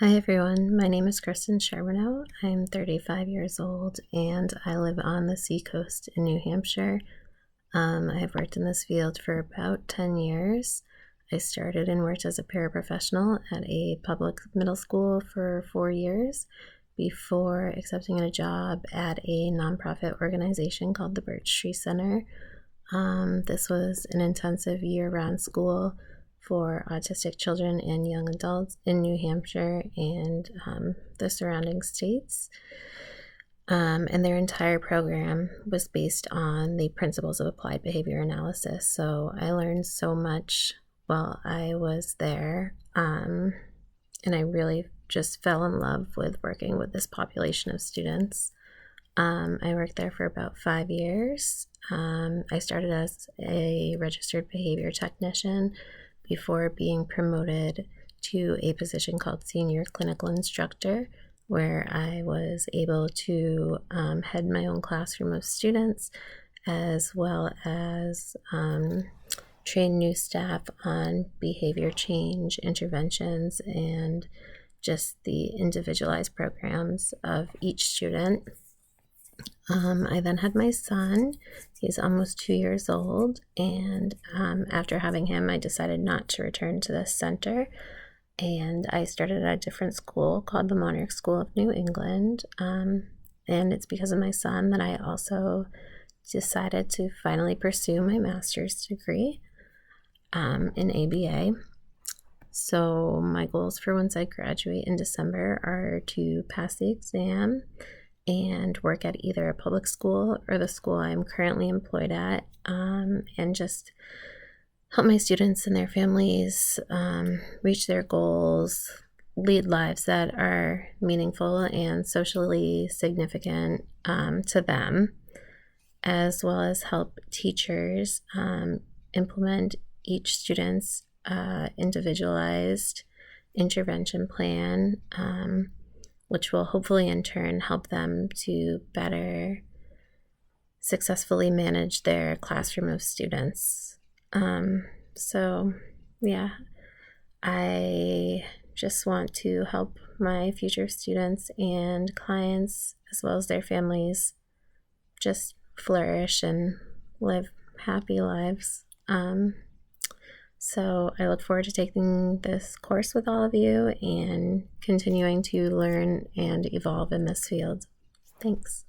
Hi everyone, my name is Kristen Charbonneau. I'm 35 years old and I live on the seacoast in New Hampshire. I have worked in this field for about 10 years. I started and worked as a paraprofessional at a public middle school for 4 years before accepting a job at a nonprofit organization called the Birch Tree Center. This was an intensive year-round school for autistic children and young adults in New Hampshire and the surrounding states. And their entire program was based on the principles of applied behavior analysis. So I learned so much while I was there, and I really just fell in love with working with this population of students. I worked there for about 5 years. I started as a registered behavior technician before being promoted to a position called senior clinical instructor, where I was able to head my own classroom of students as well as train new staff on behavior change interventions and just the individualized programs of each student. I then had my son. He's almost 2 years old, and after having him, I decided not to return to this center, and I started at a different school called the Monarch School of New England, and it's because of my son that I also decided to finally pursue my master's degree in ABA. So my goals for once I graduate in December are to pass the exam and work at either a public school or the school I'm currently employed at, and just help my students and their families reach their goals, lead lives that are meaningful and socially significant to them, as well as help teachers implement each student's individualized intervention plan, which will hopefully in turn help them to better successfully manage their classroom of students. So yeah, I just want to help my future students and clients as well as their families just flourish and live happy lives. So I look forward to taking this course with all of you and continuing to learn and evolve in this field. Thanks.